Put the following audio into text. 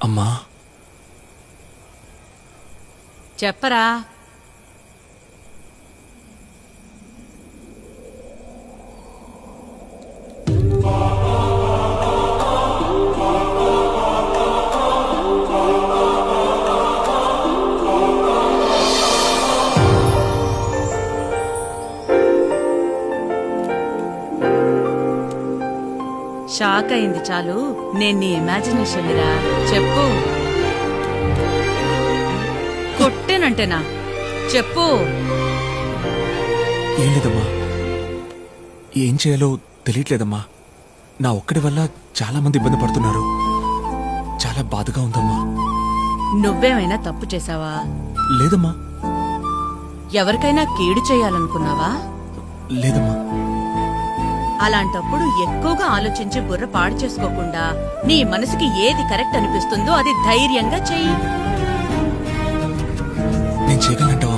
అమ్మా చెప్పరా. షాక్ అయింది చాలు. నేను నీ ఇమాజినేషన్ రా. చెప్పు. కొట్టేనంటేనా? చెప్పు. ఏం లేదమ్మా, ఏం చేయాలో తెలియట్లేదమ్మా. నా ఒక్కడి వల్ల చాలా మంది ఇబ్బంది పడుతున్నారు. చాలా బాధగా ఉందమ్మా. నువ్వేమైనా తప్పు చేశావా? లేదమ్మా. ఎవరికైనా కీడు చేయాలనుకున్నావా? లేదమ్మా. అలాంటప్పుడు ఎక్కువగా ఆలోచించి బుర్ర పాడు చేసుకోకుండా నీ మనసుకి ఏది కరెక్ట్ అనిపిస్తుందో అది ధైర్యంగా చెయ్యి. నేను చేయగలంటావా?